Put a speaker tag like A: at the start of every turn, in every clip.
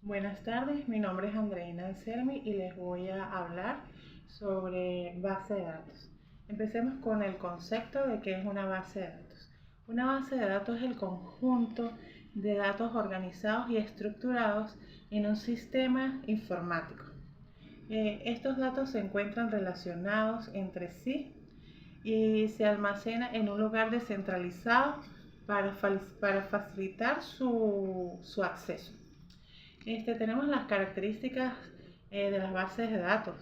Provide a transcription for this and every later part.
A: Buenas tardes, mi nombre es Andreina Anselmi y les voy a hablar sobre base de datos. Empecemos con el concepto de qué es una base de datos. Una base de datos es el conjunto de datos organizados y estructurados en un sistema informático. Estos datos se encuentran relacionados entre sí y se almacenan en un lugar descentralizado para facilitar su acceso. Tenemos las características de las bases de datos,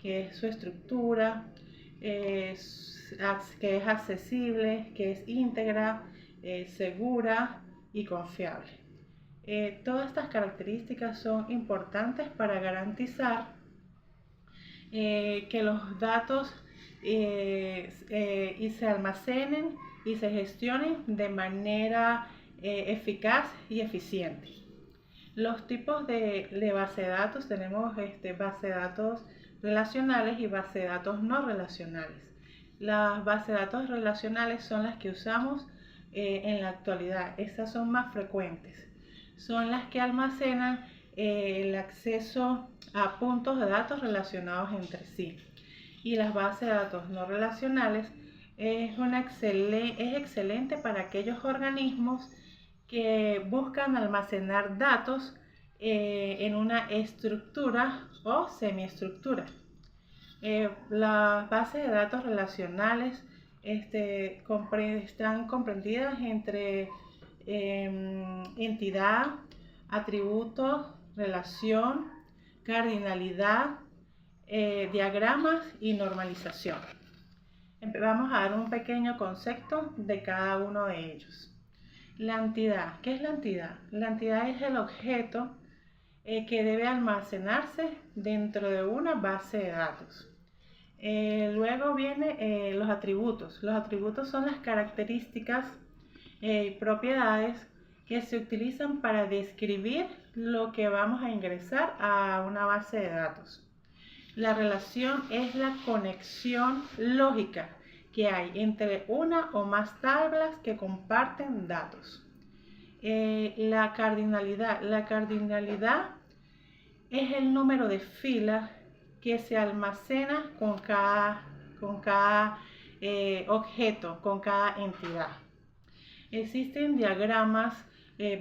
A: que es su estructura, que es accesible, que es íntegra, segura y confiable. Todas estas características son importantes para garantizar que los datos y se almacenen y se gestionen de manera eficaz y eficiente. Los tipos de base de datos, tenemos base de datos relacionales y base de datos no relacionales. Las bases de datos relacionales son las que usamos en la actualidad. Estas son más frecuentes. Son las que almacenan el acceso a puntos de datos relacionados entre sí. Y las bases de datos no relacionales es excelente para aquellos organismos que buscan almacenar datos en una estructura o semiestructura. Las bases de datos relacionales están comprendidas entre entidad, atributos, relación, cardinalidad, diagramas y normalización. Vamos a dar un pequeño concepto de cada uno de ellos. La entidad. ¿Qué es la entidad? La entidad es el objeto que debe almacenarse dentro de una base de datos. Luego vienen los atributos. Los atributos son las características y propiedades que se utilizan para describir lo que vamos a ingresar a una base de datos. La relación es la conexión lógica que hay entre una o más tablas que comparten datos. La cardinalidad. La cardinalidad es el número de filas que se almacena con cada objeto, con cada entidad. Existen diagramas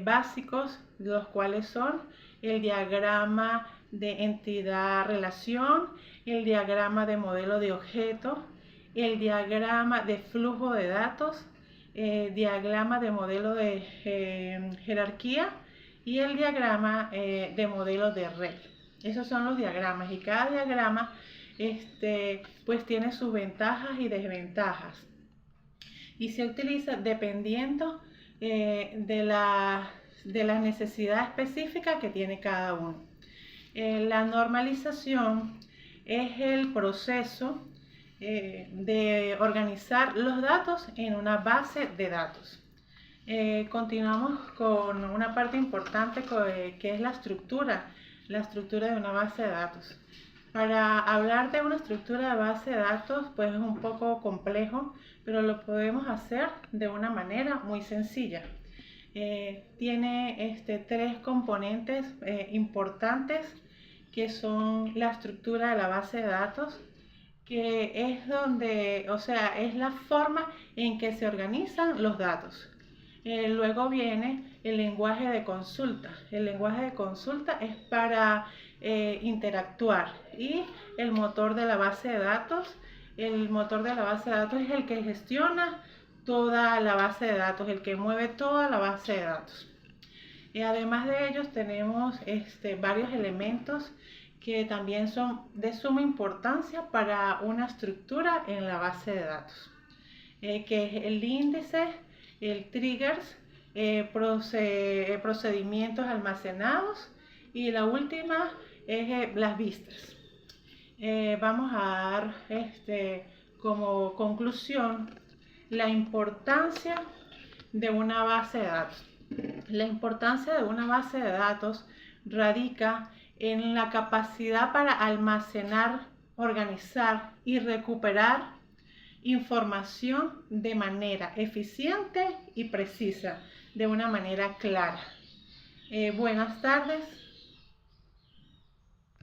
A: básicos, los cuales son el diagrama de entidad-relación, el diagrama de modelo de objeto, el diagrama de flujo de datos, diagrama de modelo de jerarquía y el diagrama de modelo de red. Esos son los diagramas y cada diagrama pues tiene sus ventajas y desventajas y se utiliza dependiendo de la necesidad específica que tiene cada uno. La normalización es el proceso de organizar los datos en una base de datos. Continuamos con una parte importante que es la estructura de una base de datos. Para hablar de una estructura de base de datos, pues es un poco complejo, pero lo podemos hacer de una manera muy sencilla. Tiene tres componentes importantes que son la estructura de la base de datos, que es es la forma en que se organizan los datos. Luego viene el lenguaje de consulta. El lenguaje de consulta es para interactuar y el motor de la base de datos. El motor de la base de datos es el que gestiona toda la base de datos, el que mueve toda la base de datos. Además de ellos tenemos varios elementos que también son de suma importancia para una estructura en la base de datos, que es el índice, el triggers, procedimientos almacenados y la última es las vistas. Vamos a dar como conclusión la importancia de una base de datos. La importancia de una base de datos radica en la capacidad para almacenar, organizar y recuperar información de manera eficiente y precisa, de una manera clara. Buenas tardes.